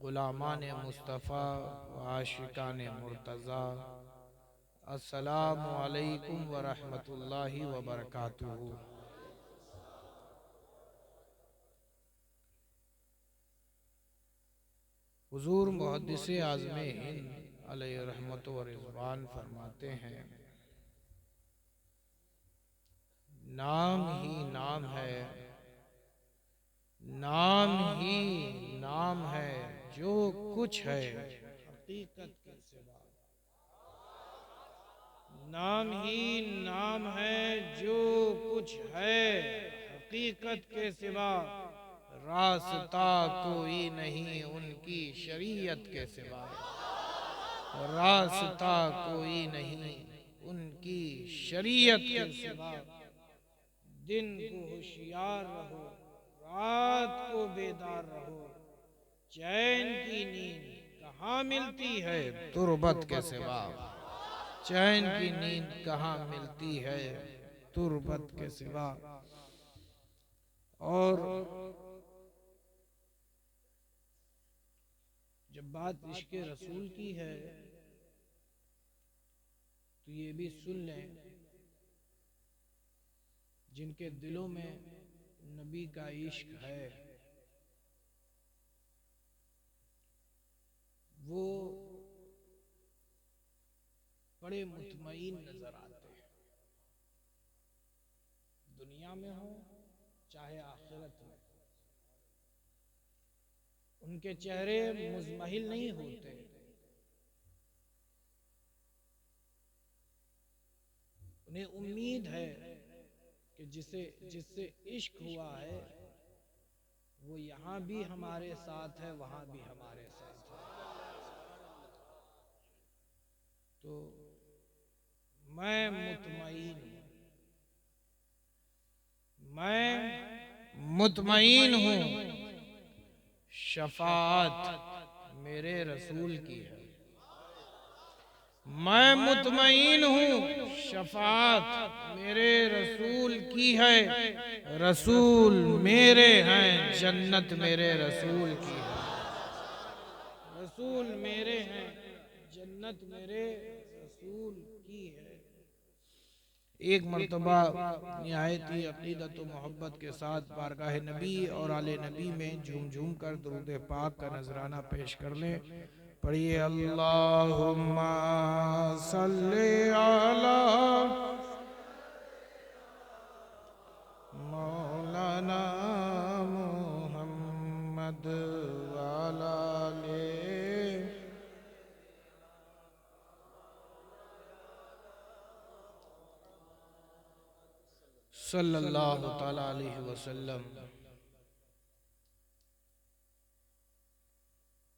गुलामान मुस्तफ़ा व आशिकान मुर्तज़ा, अस्सलामु अलैकुम व रहमतुल्लाहि व बरकातुहू। हुज़ूर मुहद्दिस आज़म हिंद अलैहि रहमत व रिज़वान फरमाते हैं, नाम ही नाम है, नाम ही नाम है, जो कुछ है हकीकत के सिवा। नाम ही नाम है, जो कुछ है हकीकत के सिवा। रास्ता कोई नहीं उनकी शरीयत के सिवा। रास्ता कोई नहीं उनकी शरीयत के सिवा। दिन को होशियार रहो, रात को बेदार रहो। चैन की नींद कहाँ मिलती है तुरबत के सिवा। चैन की नींद कहाँ मिलती है तुरबत के सिवा। और जब बात इश्क़ रसूल की है तो ये भी सुन लें, जिनके दिलों में नबी का इश्क है वो बड़े मुतमईन नजर आते हैं, दुनिया में हो चाहे आखिरत में। उनके चेहरे मुज़महिल नहीं होते, उन्हें उम्मीद है कि जिससे इश्क हुआ है वो यहाँ भी हमारे साथ है, वहां भी हमारे साथ है। तो मैं मुतमईन हूँ, मैं मुतमईन हूँ, शफाअत मेरे रसूल की है। मैं मुतमईन हूँ, शफाअत मेरे रसूल की है। रसूल मेरे हैं, जन्नत मेरे रसूल की है। रसूल मेरे हैं, जन्नत मेरे रसूल की है। एक मर्तबा निहायत ही अक़ीदत व मोहब्बत के साथ बारगाह नबी और आले नबी में झूम झूम कर दुरूद पाक का नजराना पेश कर लें। पढ़िए अल्लाहुम्मा सल्ले अला मौलाना मुहम्मद वाला ले सल्लल्लाहु ताला अलैहि वसल्लम।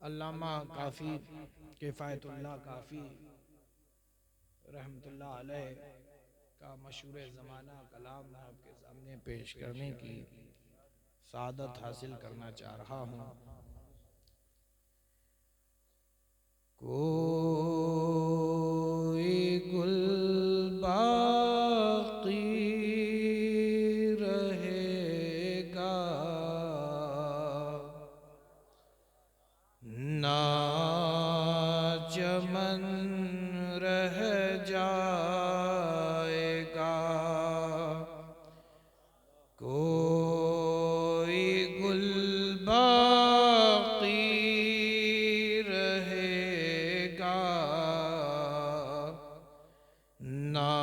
अल्लामा काफ़ी किफ़ायतुल्लाह काफ़ी रहमतुल्लाह अलैह का मशहूर ज़माना कलाम मैं आपके सामने पेश करने की सादत हासिल करना चाह रहा हूँ। कोई गुल बाक़ी रहेगा, ना चमन रह जाएगा। कोई गुल बाक़ी रहेगा, ना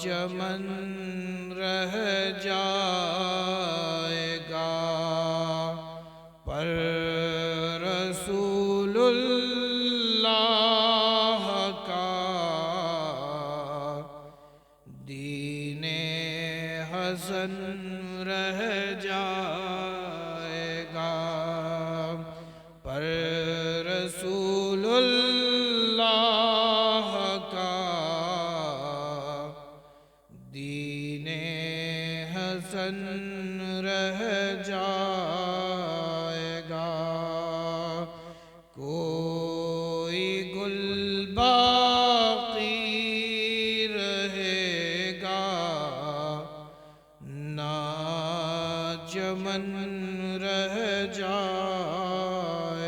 चमन रह जाएगा। पर रसूलुल्लाह का दीने हसन रह जाएगा। पर रसूलुल्लाह का दीने हसन रह जाएगा। कोई गुल बाक़ी रहेगा, ना चमन रह जाएगा।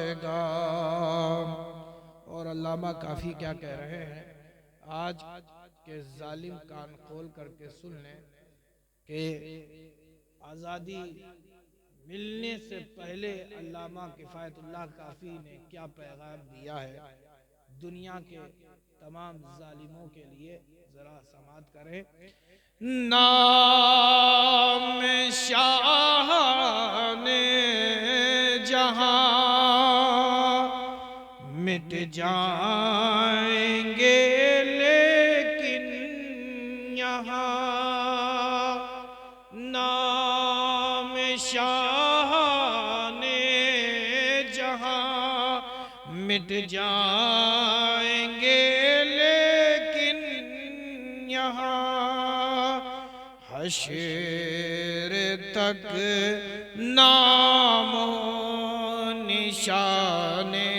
अल्लामा काफी क्या कह रहे हैं, आज के जालिम कान खोल करके सुन लें कि आज़ादी मिलने से पहले अल्लामा किफ़ायतुल्लाह काफ़ी ने क्या पैगाम दिया है दुनिया के तमाम जालिमों के लिए। जरा समात करें। नाम शाह ने जहां मिट जाएंगे लेकिन यहाँ नाम शाह ने जहां मिट जाएंगे लेकिन यहाँ हश्र तक नामो निशाने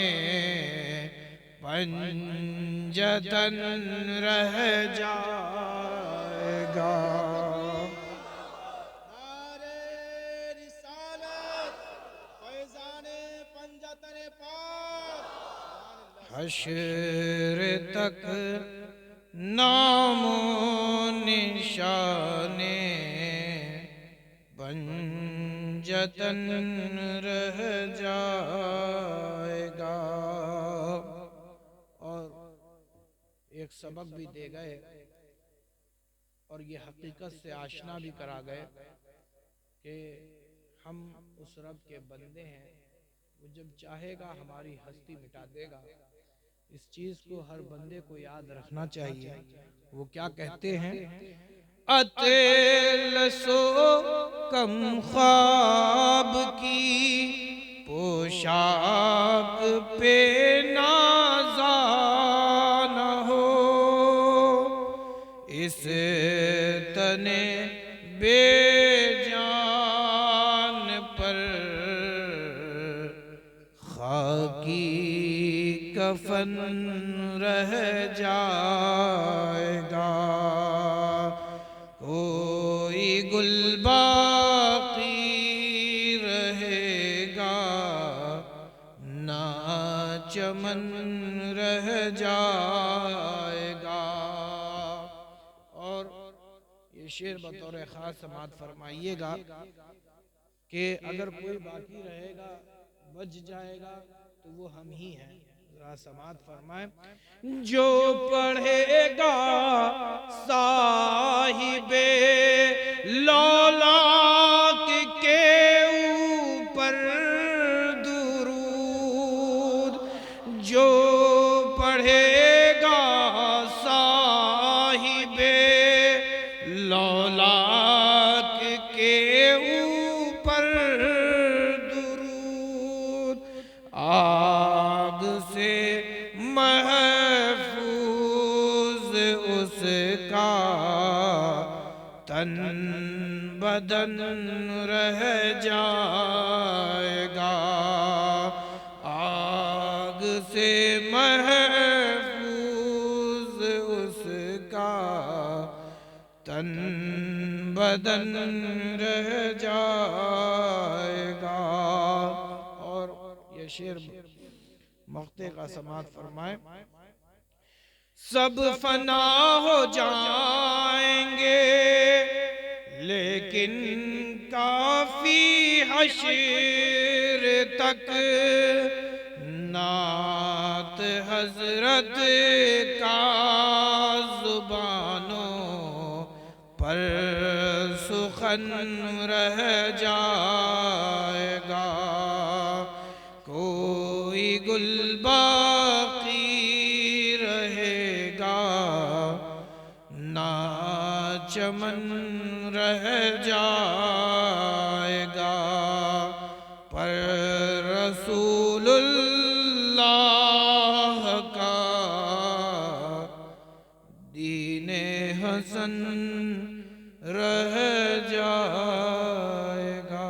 पंजतन रह जाएगा। हश्र तक नामो निशाने पंजतन रह जाएगा। और एक सबक भी दे गए और ये हकीकत से आशना भी करा गए कि हम उस रब के बंदे हैं, वो जब चाहेगा हमारी हस्ती मिटा देगा। इस चीज को हर बंदे को याद रखना चाहिए। वो क्या कहते हैं, अतेल सो कम ख्वाब की पोशाक पे नाज़ा न हो, इस तने बेजान पर खाकी कफन रह जाएगा। कोई गुल बाकी रहेगा ना चमन रह जाएगा। और ये शेर बतौर खास समात फरमाइएगा कि अगर कोई बाकी रहेगा बच जाएगा तो वो हम ही हैं। समात फरमाए, जो पढ़ेगा साहिबे लौलाक के ऊपर दुरूद, जो पढ़ेगा साहिबे लौलाक के ऊपर दुरूद, आग से महफूज उसका तन बदन रह जाएगा। आग से महफूज उसका तन बदन रह जाएगा। और ये शेर मक्ते का समात फरमाए, सब फना हो जाएंगे लेकिन काफी हश्र तक नात हजरत का जुबानों पर सुखन रह जाएगा। कोई गुल बाकी रहेगा ना चमन रह जाएगा। पर रसूलुल्लाह का दीने हसन रह जाएगा।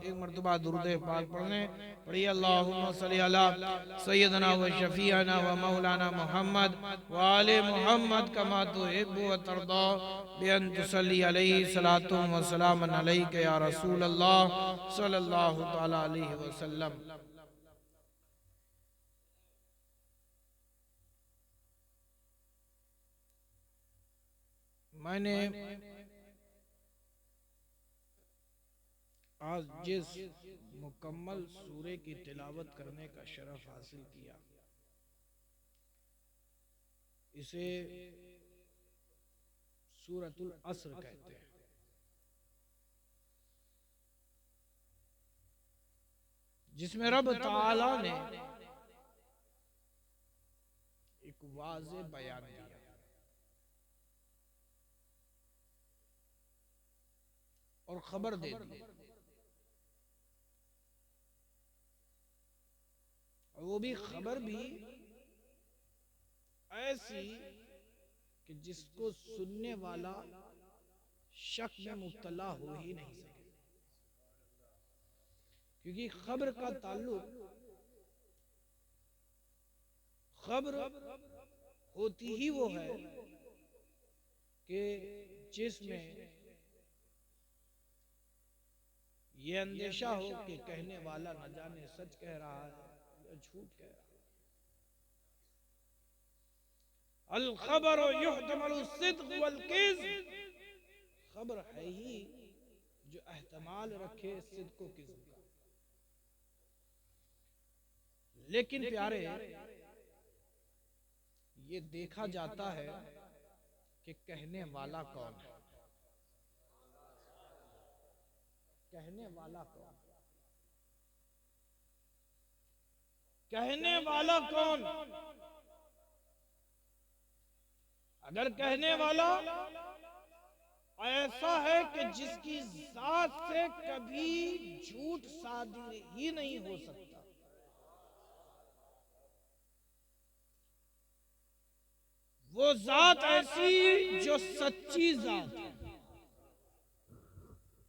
एक मर्तबा दुरूद पाक पढ़ने पढ़िए, अल्लाहुम्मा सल्ली अला सय्यदना व शफीअना व मौलाना मुहम्मद व आले मुहम्मद कमा तुहिब्बु व तर्दा बिअन तुसल्ली अलैहि सलातु व सलामन अलैका या रसूल अल्लाह सल्लल्लाहु तआला अलैहि वसल्लम। मैंने आज जिस मुकम्मल सूरे की तिलावत करने का शरफ हासिल किया, इसे सूरतुल अस्र कहते हैं। जिसमें रब ताला ने एक वाज़े बयान दिया और खबर दे दी, और वो भी खबर भी ऐसी कि जिसको सुनने वाला शक में मुब्तला हो ही नहीं सके, क्योंकि खबर का ताल्लुक खबर होती ही वो है कि जिसमें ये अंदेशा हो कि कहने वाला न जाने सच कह रहा है या झूठ कह रहा है। अल खबर युहतमलु सिद्क़ वल किज़्ब, खबर है ही जो एहतमाल रखे सिद्क़ व किज़्ब का। लेकिन प्यारे, ये देखा जाता है कि कहने वाला कौन है। कहने वाला कौन? कहने वाला कौन? अगर कहने वाला ऐसा है कि जिसकी जात से कभी झूठ सादिर ही नहीं हो सकता, वो जात ऐसी जो सच्ची जात है,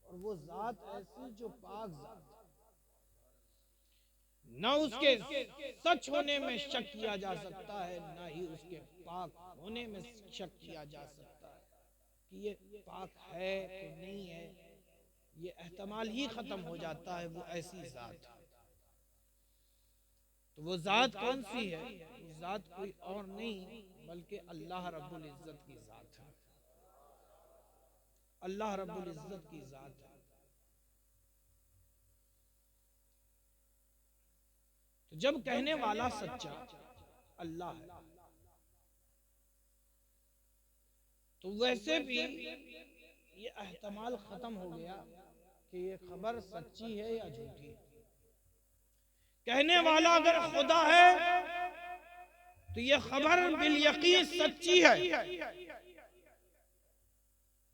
और वो जात ऐसी जो पाक जात है, न उसके सच होने में शक किया जा सकता है, न ही उसके पाक होने में शक किया जा सकता है कि ये पाक है कि नहीं है। ये एहतमाल ही खत्म हो जाता है। वो ऐसी जात है। तो वो जात कौन सी है? वो जात कोई और नहीं बल्कि अल्लाह रब्बुल इज्जत की जात है। अल्लाह रब्बुल इज्जत की जात है। तो जब कहने वाला सच्चा अल्लाह है, तो वैसे भी ये एहतमाल खत्म हो गया कि ये खबर सच्ची है या झूठी है। कहने वाला अगर खुदा है तो ये खबर बिल यकीन सच्ची है।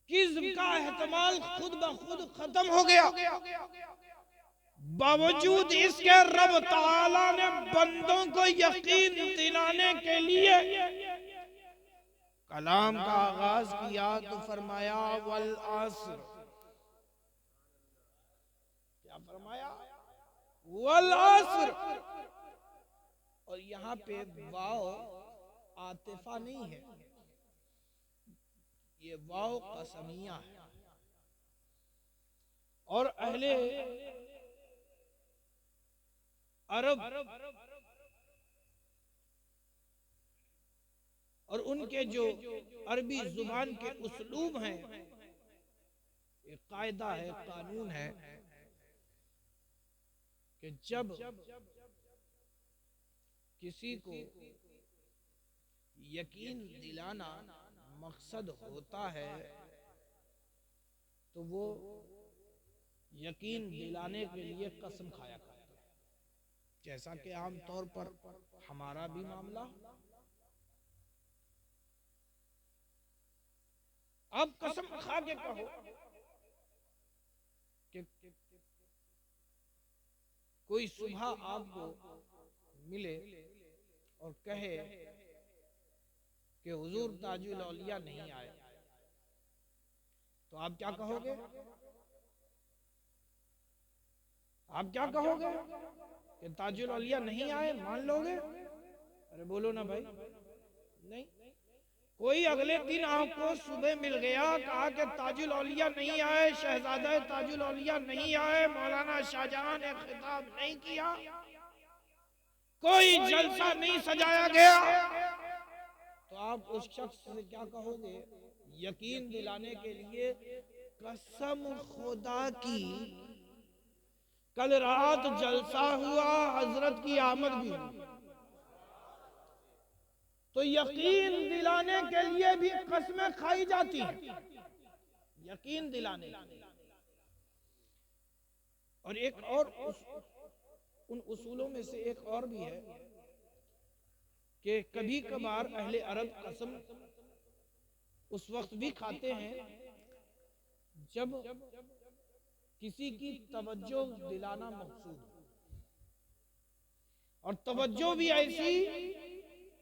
किज़्ब का एहतमाल खुद ब खुद खत्म हो गया। बावजूद इसके रब ताला ने बंदों को यकीन दिलाने के लिए कलाम का आगाज किया तो फरमाया वल अस्र। क्या फरमाया? वल अस्र। और यहाँ पे वाव आतिफा नहीं है, ये वाव कसमिया है। और अहले अरब और उनके जो अरबी जुबान के उसलूब हैं, एक कायदा है, कानून है कि जब किसी को यकीन दिलाना मकसद होता है तो वो यकीन दिलाने के लिए कसम खाया करता है, जैसा कि आमतौर पर हमारा भी मामला। आप कसम खा के कहो कि कोई सुबह आपको मिले और कहे कि हुजूर ताजुल औलिया नहीं आए, तो आप क्या कहोगे? आप क्या कहोगे कि ताजुल औलिया नहीं आए, मान लोगे? अरे बोलो ना भाई। नहीं। कोई अगले दिन आपको सुबह मिल गया, कहा कि ताजुल औलिया नहीं आए, शहजादा ताजुल औलिया नहीं आए, मौलाना शाहजहां ने खिताब नहीं किया, कोई जलसा नहीं सजाया गया, तो आप उस शख्स से क्या कहोगे? यकीन दिलाने के लिए कसम खुदा की कल रात जलसा हुआ, हजरत की आमद भी हुई। तो यकीन दिलाने के लिए भी कसमें खाई जाती हैं, यकीन दिलाने के लिए। और एक और उन उसूलों में से एक और भी है कि कभी कभार अहले अरब कसम उस वक्त भी खाते हैं जब किसी की तवज्जो दिलाना मकसूद हो, और तवज्जो भी ऐसी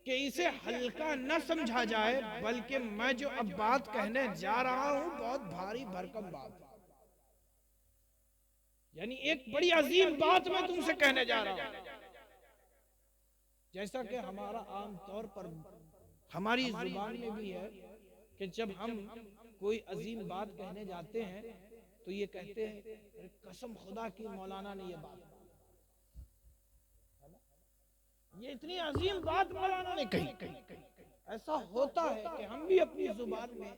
कि इसे हल्का न समझा जाए, बल्कि मैं जो अब बात कहने जा रहा हूं बहुत भारी भरकम बात है, यानी एक बड़ी अजीम बात मैं तुमसे कहने जा रहा हूं। जैसा कि हमारा आम तौर पर हमारी जुबान में भी है कि जब हम कोई अजीम बात कहने जाते हैं तो ये कहते हैं कसम खुदा की मौलाना ने ये बात, ये इतनी अजीम बात मौलाना ने कही। ऐसा होता है कि हम भी अपनी जुबान में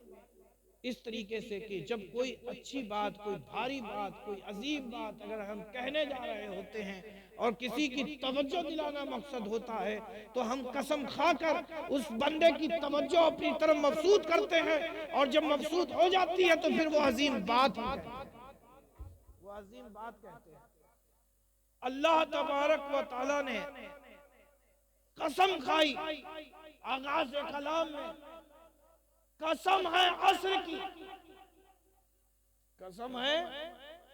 इस तरीके से कि जब कोई अच्छी बात, कोई भारी बात, कोई अजीम बात अगर हम कहने जा रहे होते हैं और किसी की तवज्जो दिलाना मकसद होता है, तो हम कसम खाकर उस बंदे की तवज्जो अपनी तरफ मबसूत करते हैं, और जब मबसूत हो जाती है तो फिर वो अजीम बात कहते हैं। अल्लाह तबारक व तआला ने कसम खाई आगाज़ कलाम में, कसम है असर की, कसम है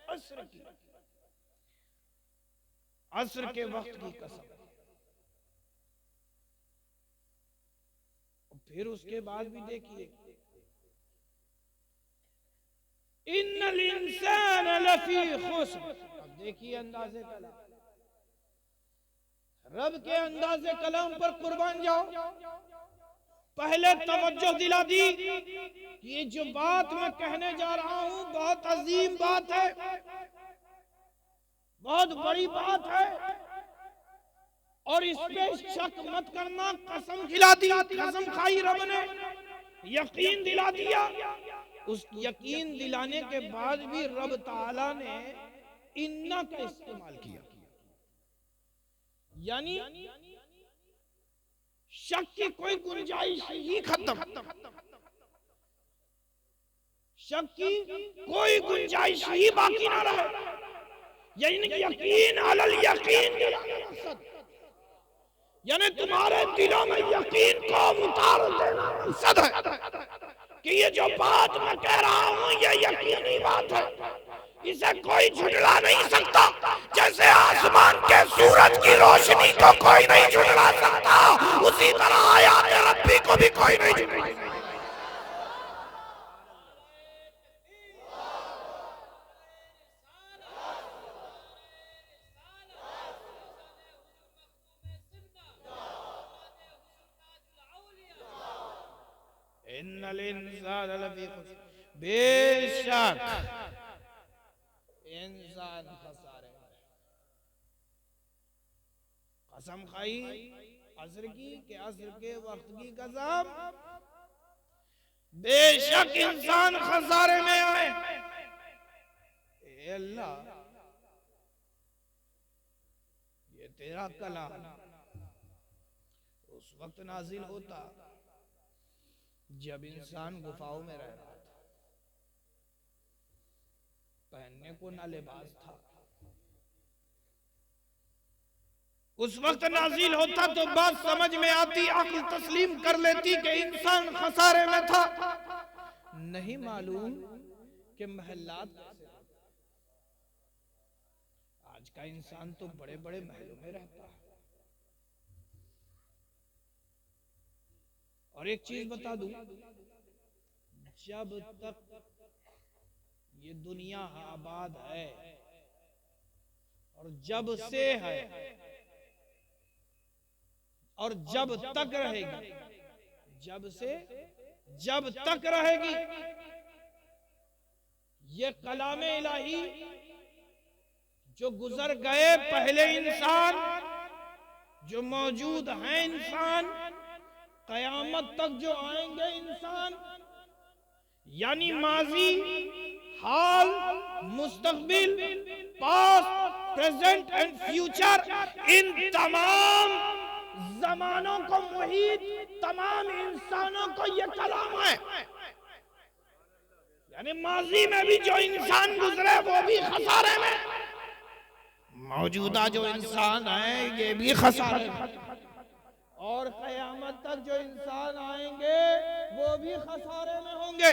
असर की, असर के वक्त की कसम। फिर उसके बाद भी देखिए, इन्नल इंसान लफी खुस्र। अब देखिए अंदाज़े कलाम, रब के अंदाज़े कलाम पर कुर्बान जाओ। पहले तवज्जो दिला दी कि ये जो बात मैं कहने जा रहा हूं बहुत अजीम बात है, बहुत बड़ी बात है, और इस पे शक मत करना। कसम खिला दी, कसम खाई रब ने, यकीन दिला दिया। उस यकीन दिलाने के बाद भी रब ताला ने इन्ना का इस्तेमाल किया, यानी शक की कोई गुंजाइश ही खत्म, शक की कोई गुंजाइश ही बाकी ना रहे, यानी यकीन अलल यकीन, यानी तुम्हारे दिलों में यकीन को उतार देना मकसद है कि ये जो बात मैं कह रहा हूं ये यकीनी बात है, इसे कोई झुठला नहीं सकता। जैसे आसमान के सूरज की रोशनी को कोई नहीं झुठला सकता, उसी तरह आयात रब्बी को भी कोई नहीं झुठला सकता। इन्नल इंसान लफी खुस्र, बेशक इंसान खसारे में। कसम खाई असर की कि असर के वक्त की कसम, बेशक इंसान खसारे में आए। ए अल्लाह, ये तेरा कलाम उस वक्त नाजिल होता जब इंसान गुफाओं में रह रहा था, पहनने को ना लिबास था। उस वक्त नाजिल होता तो बात समझ में आती, अक्ल तस्लीम कर लेती कि इंसान खसारे में था। नहीं मालूम कि महल्लात कैसे। आज का इंसान तो बड़े बड़े महलों में रहता है। और एक चीज बता दूं, जब तक ये दुनिया आबाद है और जब से है और जब तक रहेगी, जब से जब तक रहेगी, ये कलामे इलाही जो गुजर गए पहले इंसान, जो मौजूद हैं इंसान, कयामत तक जो आएंगे इंसान, यानी माजी, हाल, मुस्तकबिल, पास्ट, प्रेजेंट एंड फ्यूचर, इन तमाम जमानों को मुहीत तमाम इंसानों को यह कलाम है। यानी माजी में भी जो इंसान गुजरे वो भी खसारे में, मौजूदा जो इंसान है ये भी खसारे में, और कयामत तक जो इंसान आएंगे वो भी खसारे में होंगे,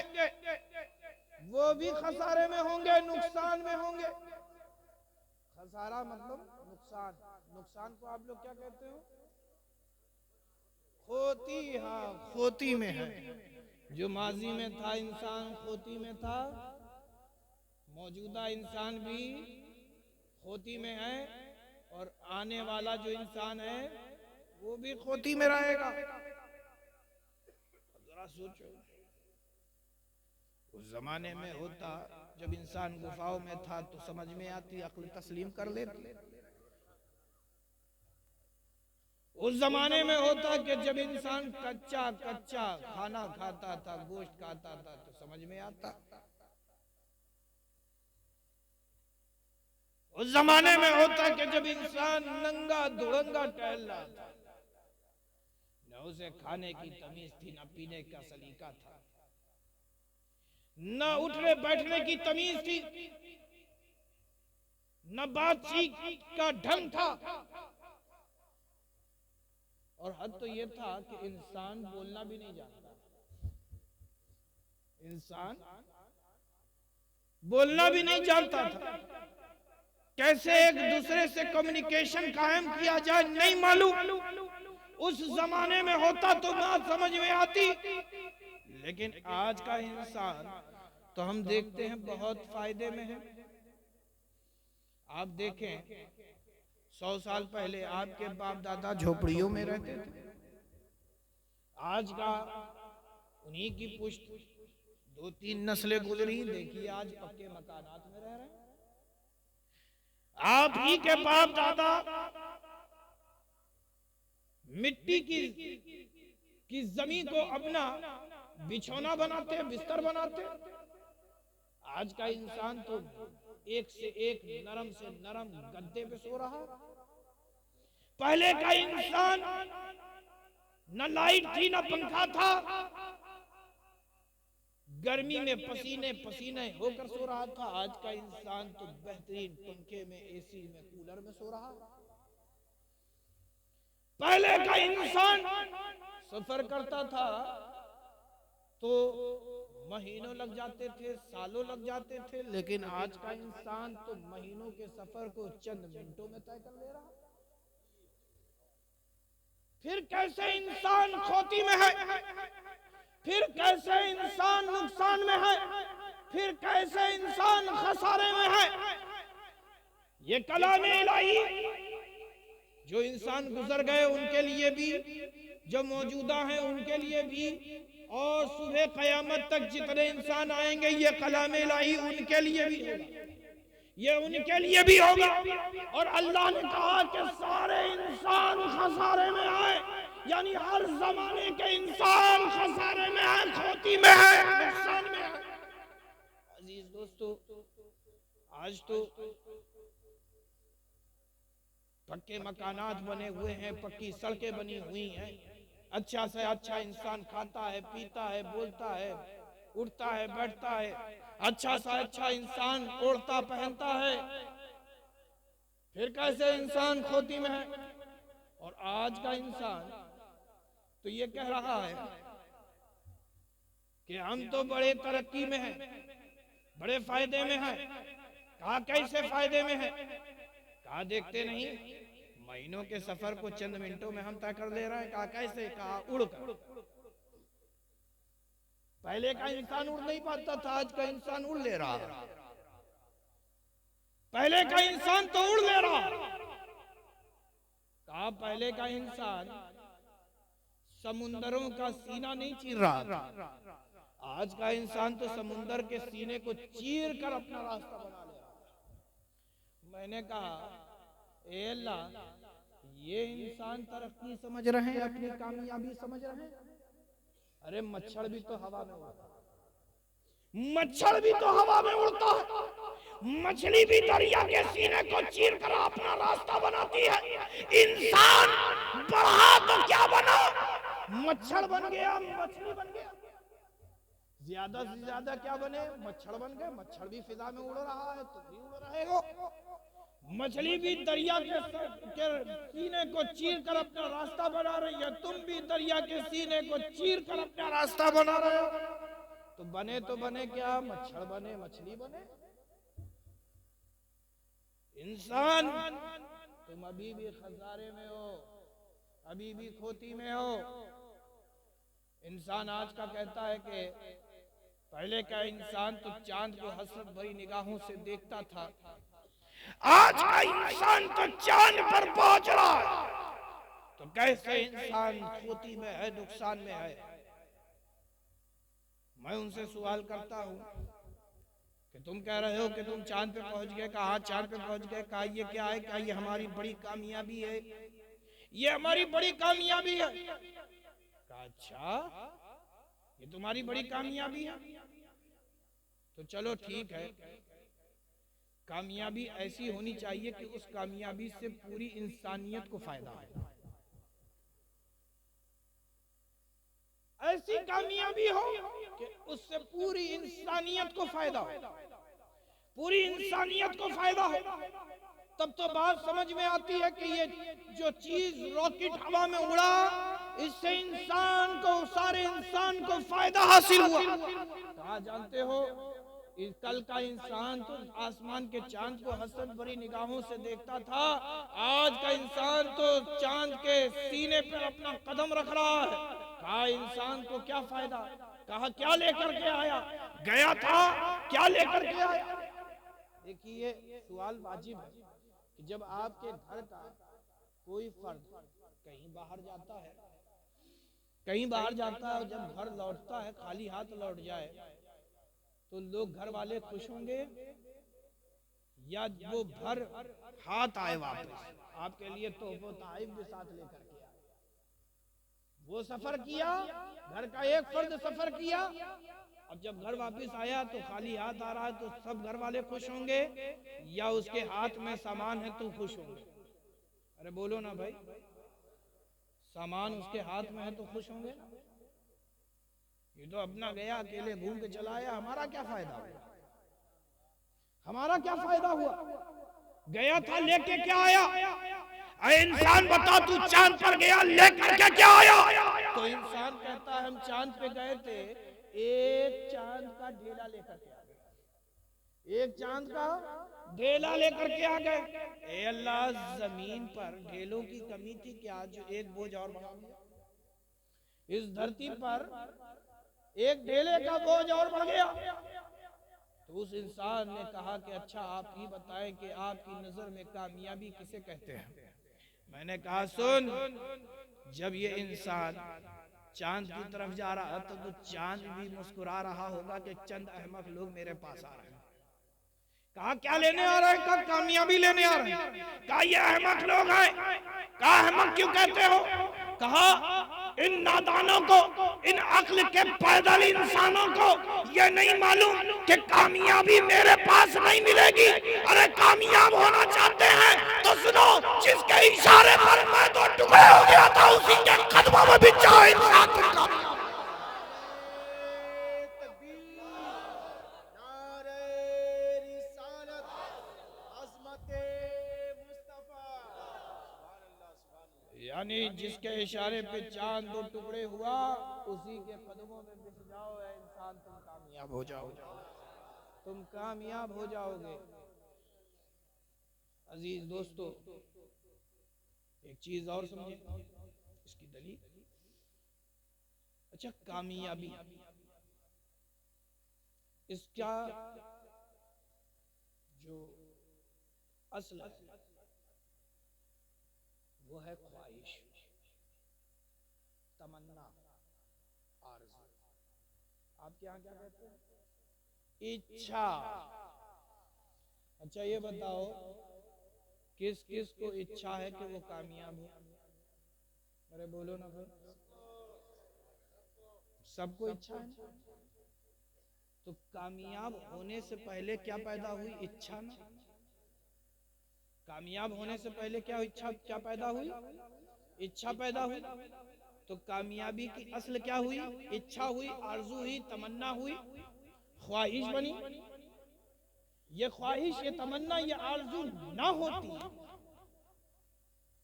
वो भी खसारे में होंगे, नुकसान में होंगे। खसारा मतलब नुकसान। नुकसान को आप लोग क्या कहते हो? खोती। हाँ, खोती में है। जो माजी में था इंसान खोती में था, मौजूदा इंसान भी खोती में है, और आने वाला जो इंसान है वो भी खोती में रहेगा। जरा सोचो, उस जमाने में होता जब इंसान गुफाओं में था तो समझ में आती, अक्ल तस्लीम कर लेती। उस जमाने में होता कि जब इंसान कच्चा कच्चा खाना खाता था, गोश्त खाता था, तो समझ में आता। उस जमाने में होता कि जब इंसान नंगा धुरंगा टहल रहा था, न उसे खाने की तमीज थी, न पीने का सलीका था, न उठने बैठने की तमीज थी, न बातचीत का ढंग था, और हद तो यह था कि इंसान बोलना भी नहीं जानता। इंसान बोलना भी नहीं जानता था। कैसे एक दूसरे से कम्युनिकेशन कायम किया जाए नहीं मालूम। उस जमाने में होता तो बात समझ में आती। लेकिन आज का इंसान तो हम देखते हैं बहुत फायदे में है। आप देखें, 100 साल पहले आपके बाप दादा झोपड़ियों में रहते थे। आज का उन्हीं की पुष्ट 2-3 नस्लें गुजरी, देखिए आज पक्के मकानात में रह रहे हैं। आप ही के बाप दादा मिट्टी की जमीन को अपना बिछौना बनाते, बिस्तर बनाते। आज का इंसान तो एक से एक नरम से नरम गद्दे पे सो रहा। पहले का इंसान न लाइट थी न पंखा था, गर्मी में पसीने पसीने होकर सो रहा था। आज का इंसान तो बेहतरीन पंखे में, एसी में, कूलर में सो रहा। पहले का इंसान सफर करता था तो महीनों लग जाते थे, सालों लग जाते थे, लेकिन आज का इंसान तो महीनों के सफर को चंद मिनटों में तय कर ले रहा। फिर कैसे इंसान खोती में है, फिर कैसे इंसान नुकसान में है, फिर कैसे इंसान खसारे में है। ये कलाम इलाही जो इंसान गुजर गए उनके लिए भी, जो मौजूदा हैं उनके लिए भी, और सुबह कयामत तक जितने इंसान आएंगे ये कलाम इलाही उनके लिए भी होगा, ये उनके लिए भी होगा। और अल्लाह ने कहा कि सारे इंसान खसारे में आए, यानी हर जमाने के इंसान खसारे में है, खोती में है, नुकसान में है। अजीज दोस्तों, आज तो पक्के मकानात बने हुए हैं, पक्की सड़कें बनी हुई हैं, अच्छा से अच्छा इंसान खाता है, पीता है, बोलता है, उठता है, बैठता है, अच्छा से अच्छा इंसान ओढ़ता पहनता है। फिर कैसे इंसान खोती में है। और आज का इंसान तो ये कह रहा है कि हम तो बड़े तरक्की में हैं, बड़े फायदे में हैं। कहा कैसे फायदे में है? कहा देखते नहीं महीनों के सफर को चंद मिनटों में हम तय कर ले रहे हैं। कहा कैसे? कहा उड़कर। पहले का इंसान उड़ नहीं पाता था, आज का इंसान उड़ ले रहा है। पहले का इंसान तो उड़ ले रहा। कहा पहले का इंसान समुंदरों का सीना नहीं चीर रहा, आज का इंसान तो समुंदर के सीने को चीर कर अपना रास्ता बना ले रहा। मैंने कहा ए अल्लाह, ये इंसान तरक्की समझ रहे हैं, अपनी कामयाबी समझ रहे हैं? अरे मच्छर भी तो हवा में उड़ता, मच्छर भी तो हवा में उड़ता है, मछली भी दरिया के सीने को चीर कर अपना रास्ता बनाती है। इंसान बढ़ा तो क्या बना, मच्छर बन गया, मछली बन गया। ज्यादा से ज्यादा क्या बने, मच्छर बन गए। मच्छर भी फिजा में उड़ रहा है, तुम भी उड़ रहे हो। मछली भी दरिया के सीने को चीर कर अपना रास्ता बना रही है, तुम भी दरिया के सीने को चीर कर अपना रास्ता बना रहे हो। तो बने क्या, मच्छर बने, मछली बने। इंसान तुम अभी भी खजारे में हो, अभी भी खोती में हो। इंसान आज का कहता है कि पहले का इंसान तो चांद को हसरत भरी निगाहों से देखता था, आज का इंसान तो चांद पर पहुंच रहा है। तो कैसे इंसान खोती में है, नुकसान में है। मैं उनसे सवाल करता हूं कि तुम कह रहे हो कि तुम चांद पे पहुंच गए, कहा चांद पे पहुंच गए, कहा ये क्या है, क्या ये हमारी बड़ी कामयाबी है, ये हमारी बड़ी कामयाबी है। कहा अच्छा ये तुम्हारी बड़ी कामयाबी है, तो चलो ठीक है। कामयाबी ऐसी होनी चाहिए कि उस कामयाबी से पूरी इंसानियत को फायदा हो। ऐसी कामयाबी हो कि उससे पूरी इंसानियत को फायदा हो, पूरी इंसानियत को फायदा हो। तब तो बात समझ में आती है कि ये जो चीज रॉकेट हवा में उड़ा, इससे इंसान को, सारे इंसान को फायदा हासिल हुआ। कहा जानते हो, इस कल का इंसान तो आसमान के चांद को हसरत भरी निगाहों से देखता था, आज का इंसान तो चांद के सीने पर अपना कदम रख रहा है। कहा इंसान को क्या फायदा, कहा क्या लेकर के आया, गया था क्या लेकर के आया। देखिए सवाल वाजिब है कि जब आपके घर का कोई फर्द कहीं बाहर जाता है, कहीं बाहर जाता है, जब घर लौटता है खाली हाथ लौट जाए, तो लोग घर वाले खुश होंगे या वो भर हाथ आए वापस आपके लिए तोहफा ताइफ भी साथ लेकर के आए। वो सफर किया, घर का एक फर्द सफर किया, अब जब घर वापस आया तो खाली हाथ आ रहा है, तो सब घर वाले खुश होंगे या उसके हाथ में सामान है तो खुश होंगे। अरे बोलो ना भाई, सामान उसके हाथ में है तो खुश होंगे। ये तो अपना गया अकेले घूम के चला आया, हमारा क्या फायदा हुआ, हमारा क्या फायदा हुआ। गया था लेके क्या आया, अरे इंसान बता तू चांद पर गया लेकर के क्या आया। तो इंसान कहता है हम चांद पे गए थे, एक चांद का ढेला लेकर के आ गए, एक चांद का ढेला लेकर के आ गए। ए अल्लाह, जमीन पर ढेलों की कमी थी क्या जो एक बोझ और बढ़ा दिया। इस धरती पर एक ढेले का बोझ और बढ़ गया। तो उस इंसान ने कहा कि अच्छा आप ही बताएं कि आपकी नजर में कामयाबी किसे कहते हैं। मैंने कहा सुन, जब ये इंसान चांद की तरफ जा रहा था तो चांद भी मुस्कुरा रहा होगा कि चंद अहमक लोग मेरे पास आ रहे हैं। कहा क्या लेने आ रहे हैं, कहा कामयाबी लेने आ रहे हैं। कहा ये अहमक लोग हैं। कहा अहमक क्यों कहते हो, कहा इन नादानों को, इन अक्ल के पैदल इंसानों को ये नहीं मालूम कि कामयाबी मेरे पास नहीं मिलेगी। अरे कामयाब होना चाहते हैं तो सुनो, जिसके इशारे पर मैं तो टुकड़े हो गया था उसी के कदमों में भी जाओ इंसान तुम कामयाब। यानी जिसके इशारे पे चांद दो टुकड़े हुआ उसी के कदमों में बिछ जाओ या इंसान, तुम कामयाब हो जाओगे, तुम कामयाब हो जाओगे। अजीज दोस्तों, एक चीज और समझे इसकी दलील। अच्छा कामयाबी, इसका जो असल है वो है ख्वाहिश, तमन्ना, आरज़ू। आपके यहाँ क्या कहते हैं, इच्छा। अच्छा ये बताओ किस किस को इच्छा है कि वो कामयाब हो। अरे बोलो ना भाई, सबको इच्छा है ना। तो कामयाब होने से पहले क्या पैदा हुई? इच्छा ना। कामयाब होने से पहले क्या इच्छा, क्या पैदा हुई? इच्छा पैदा हुई। तो कामयाबी की असल क्या हुई? इच्छा हुई, आरजू हुई, तमन्ना हुई, ख्वाहिश बनी। ये ख्वाहिश, ये तमन्ना, ये आरजू ना होती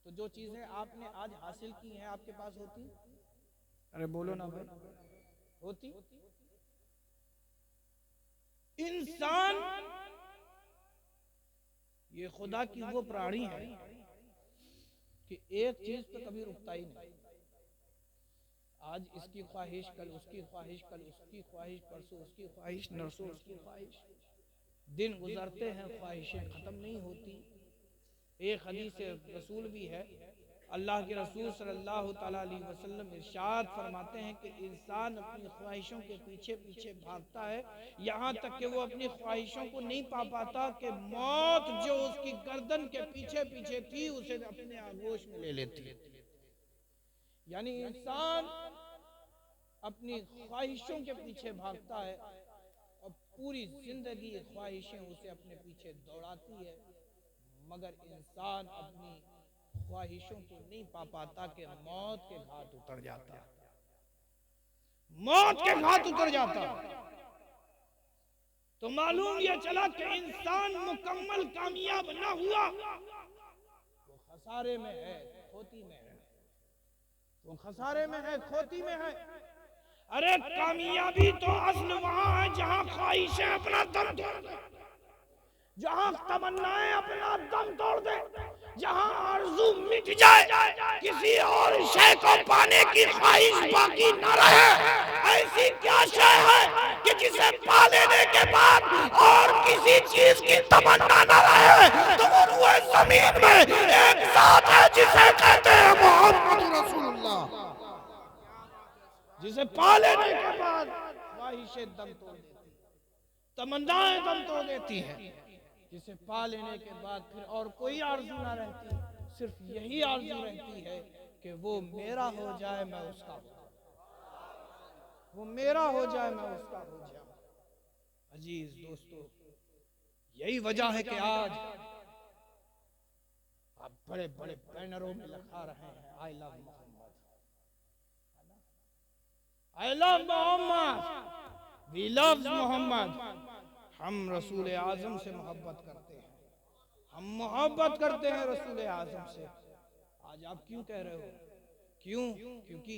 तो जो चीजें आपने आज हासिल की हैं आपके पास होती? अरे बोलो ना भाई, होती? इंसान ये खुदा की वो प्राणी है कि एक चीज पे कभी रुकता ही नहीं। आज इसकी ख्वाहिश, कल उसकी ख्वाहिश, कल उसकी ख्वाहिश, परसों उसकी ख्वाहिश, नरसों उसकी ख्वाहिश। दिन गुजरते हैं, ख्वाहिशें खत्म नहीं होती। एक हदीस रसूल भी है, अल्लाह के रसूल सल्लल्लाहु अलैहि वसल्लम इरशाद फरमाते हैं कि इंसान अपनी ख्वाहिशों के पीछे पीछे भागता है, यहाँ तक कि वो अपनी ख्वाहिशों को नहीं पा पाता कि मौत जो उसकी गर्दन के पीछे पीछे थी उसे अपने आगोश में ले लेती है। यानी इंसान अपनी ख्वाहिशों के पीछे भागता है और पूरी जिंदगी ख्वाहिशें उसे अपने पीछे दौड़ाती है, मगर इंसान अपनी ख्वाहिशों को नहीं पा पाता कि मौत के घाट उतर जाता, मौत के घाट उतर जाता। तो मालूम यह चला कि इंसान मुकम्मल कामयाब ना हुआ, वो खसारे में है, खोती में है, वो खसारे में है, खोती में है। अरे कामयाबी तो असल वहां है जहां ख्वाहिशें अपना दम तोड़ दे, जहां तमन्नाएं अपना दम तोड़ दे, जहां आरज़ू मिट जाए, किसी और शय को पाने की ख्वाहिश बाकी न रहे। ऐसी क्या शय है कि जिसे पा लेने के बाद और किसी चीज की तमन्ना न रहे? तो वो रूए जमीन में एक साथ है जिसे कहते हैं मोहम्मद रसूलुल्लाह, जिसे पा लेने के बाद ख्वाहिशें दम तोड़ देती, तमन्नाएं दम तोड़ देती है, जिसे पा लेने के बाद फिर और कोई आरज़ू ना रहती, सिर्फ यही आरज़ू रहती है कि वो मेरा हो जाए, मैं उसका हो जाऊं, वो मेरा हो जाए, मैं उसका हो जाऊं। अजीज दोस्तों, यही वजह है कि आज आप बड़े बड़े बैनरों में लिखा रहे हैं I love Muhammad, I love Muhammad, we love Muhammad. हम रसूल आजम से मोहब्बत करते हैं, हम मोहब्बत करते हैं रसूल आजम से। आज आप क्यों कह रहे हो? क्यों? क्योंकि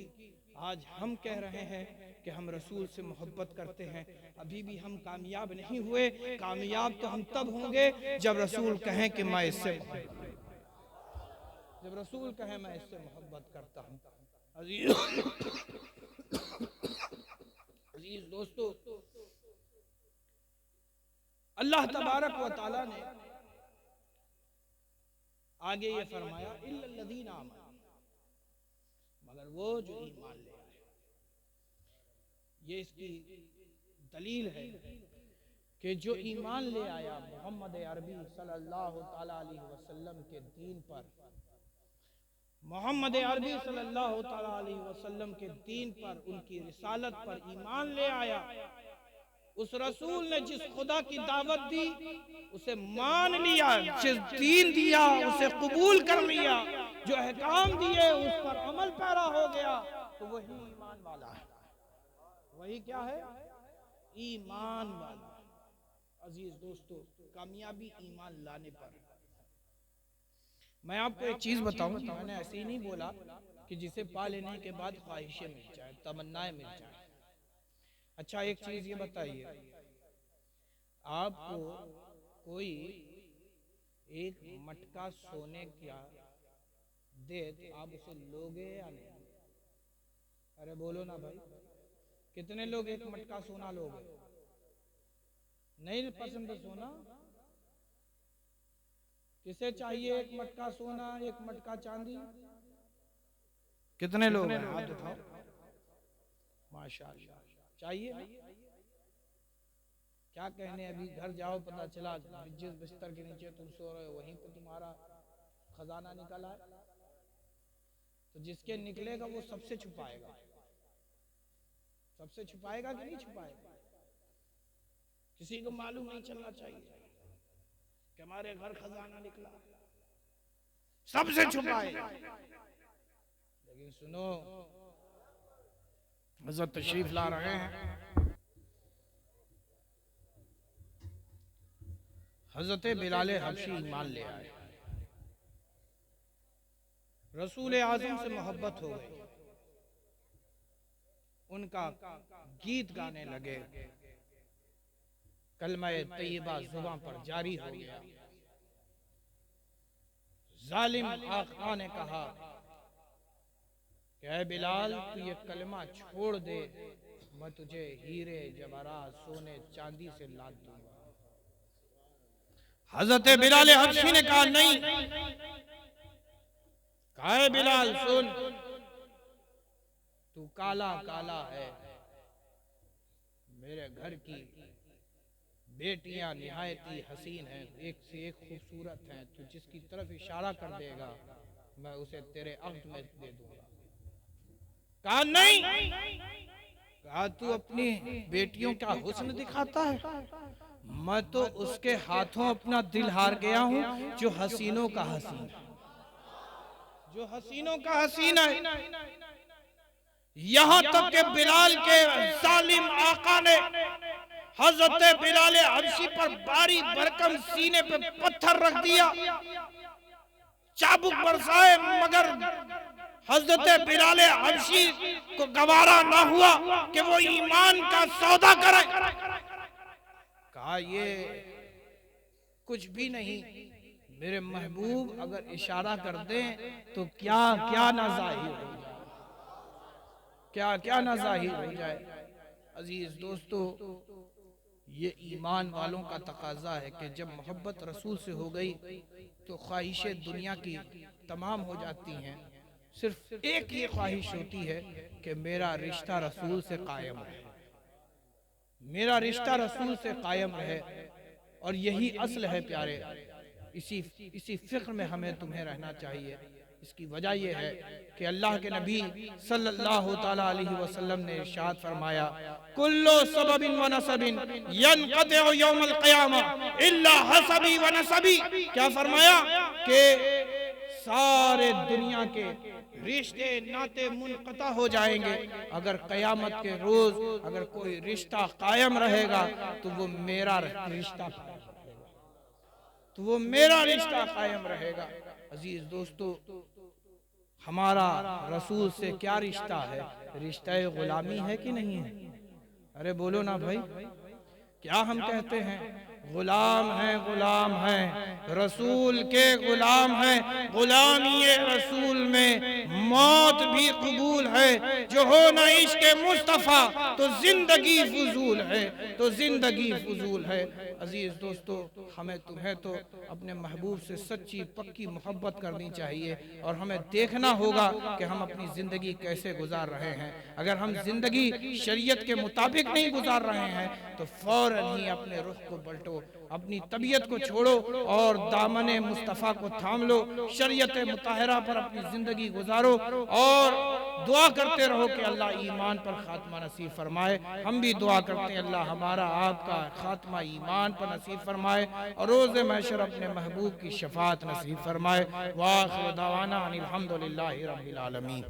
आज हम कह रहे हैं कि हम रसूल से मोहब्बत करते हैं। अभी भी हम कामयाब नहीं हुए। कामयाब तो हम तब होंगे जब रसूल कहें कि मैं इससे, जब रसूल कहें मैं इससे मोहब्बत करता हूँ। अजीज दोस्तों, अल्लाह तबारक व तआला ने आगे ये फरमाया इल्लल्लज़ीना आमनू, मगर वो जो ईमान ले आए। ये इसकी दलील है कि जो ईमान ले आया मोहम्मद अरबी सल्लल्लाहु तआला अलैहि वसल्लम के दीन पर, मोहम्मद अरबी सल्लल्लाहु तआला अलैहि वसल्लम के दीन पर, उनकी रिसालत पर ईमान ले आया। उस रसूल ने जिस खुदा की दावत दी उसे मान लिया, जिस दीन दिया उसे कबूल कर लिया, जो अहकाम दिए उस पर अमल पैरा हो गया, तो वही ईमान वाला है। वही क्या है? ईमान वाला। अजीज दोस्तों, कामयाबी ईमान लाने पर। मैं आपको एक चीज बताऊं, मैंने ऐसे ही नहीं बोला कि जिसे पा लेने के बाद ख्वाहिशें मिल जाए, तमन्नाएं मिल जाए। अच्छा एक चीज ये बताइए, आपको कोई एक मटका सोने का दे तो आप उसे लोगे या नहीं? अरे बोलो ना भाई, कितने लोग एक मटका सोना लोगे? नहीं पसंद सोना? किसे चाहिए एक मटका सोना, एक मटका चांदी? कितने लोग हैं? हाथ उठाओ। माशाअल्लाह, चाहिए ना? क्या कहने, अभी घर जाओ पता चला जिस बिस्तर के नीचे तुम सो रहे हो वहीं पे तुम्हारा खजाना निकला है। तो जिसके निकलेगा वो सबसे छुपाएगा, सबसे छुपाएगा कि नहीं छुपाएगा? किसी को मालूम नहीं चलना चाहिए कि हमारे घर खजाना निकला, सबसे छुपाए। लेकिन सुनो, हज़रत तशरीफ ला रहे हैं। हज़रत बिलाल हबशी ईमान ले आए, रसूल आज़म से मोहब्बत हो गई, उनका गीत गाने लगे, कलमा तैयबा जुबान पर जारी हो गया। जालिम आका ने कहा कि ऐ बिलाल, तू ये कलमा छोड़ दे, मैं तुझे हीरे जवाहरात सोने चांदी से लाद दूंगा। हज़रत बिलाल हबशी ने कहा नहीं। कहा है बिलाल सुन, तू काला काला है, मेरे घर की बेटियां निहायती हसीन हैं, एक से एक खूबसूरत हैं, तू जिसकी तरफ इशारा कर देगा मैं उसे तेरे अक़्द में दे दूंगा। कहा नहीं। कहा तू अपनी बेटियों का हुस्न दिखाता है, मैं तो उसके हाथों अपना दिल हार गया हूं, जो हसीनों का हसीन है, जो हसीनों का हसीन है। यहां तक के बिलाल के जालिम आका ने हज़रत बिलाल हबशी पर बारी भरकम सीने पे पत्थर रख दिया, चाबुक बरसाए, मगर हज़रत बिलाल हबशी को गवारा ना हुआ कि वो ईमान का सौदा करे। कहा ये कुछ भी नहीं, मेरे महबूब अगर इशारा कर दें तो क्या क्या ना ज़ाहिर हो जाए, क्या क्या ना ज़ाहिर हो जाए। अजीज दोस्तों, ये ईमान वालों का तकाजा है कि जब मोहब्बत रसूल से हो गई तो ख्वाहिशें दुनिया की तमाम हो जाती हैं, सिर्फ एक ये ख्वाहिश होती है कि मेरा रिश्ता रसूल से कायम रहे, मेरा रिश्ता रसूल से कायम रहे। और यही असल है प्यारे, इसी फिक्र में हमें तुम्हें रहना चाहिए। इसकी वजह यह है कि अल्लाह के नबी सल्लल्लाहु ताला अलैहि वसल्लम ने इरशाद फरमाया, कुल्लु सबबिन व नसबिन यनक़तिउ यौमल क़ियामा इल्ला हसबी व नसबी। क्या फरमाया कि सारे दुनिया के रिश्ते नाते मुनक़ता हो जाएंगे, अगर क़यामत के रोज अगर कोई रिश्ता कायम रहेगा तो वो मेरा रिश्ता कायम रहेगा, तो वो मेरा रिश्ता कायम रहेगा। अजीज दोस्तों, हमारा रसूल से क्या रिश्ता है? रिश्ता गुलामी है कि नहीं है? अरे बोलो ना भाई, क्या हम कहते हैं? गुलाम है, गुलाम है, रसूल के गुलाम है, गुलामी रसूल में मौत भी कबूल है, जो हो न इश्क़ मुस्तफ़ा तो जिंदगी फजूल है, तो जिंदगी फजूल है। अजीज दोस्तों, हमें तुम्हें तो अपने महबूब से सच्ची पक्की मोहब्बत करनी चाहिए और हमें देखना होगा कि हम अपनी ज़िंदगी कैसे गुजार रहे हैं। अगर हम ज़िंदगी शरीयत के मुताबिक नहीं गुजार रहे हैं तो फ़ौरन ही अपने रुख को पलटो, अपनी तबीयत को छोड़ो और दामने मुस्तफ़ा को थाम लो, शरीयत मुताहरा पर अपनी ज़िंदगी गुजारो और दुआ करते रहो कि अल्लाह ईमान पर खात्मा नसीब फरमाए। हम भी दुआ करते हैं अल्लाह हमारा आपका खात्मा ईमान पर नसीब फरमाए और रोज़े महशर अपने महबूब की शफात नसीब फरमाए। वाखिर दावाना अनिल हम्दुलिल्लाहि रब्बिल आलमीन।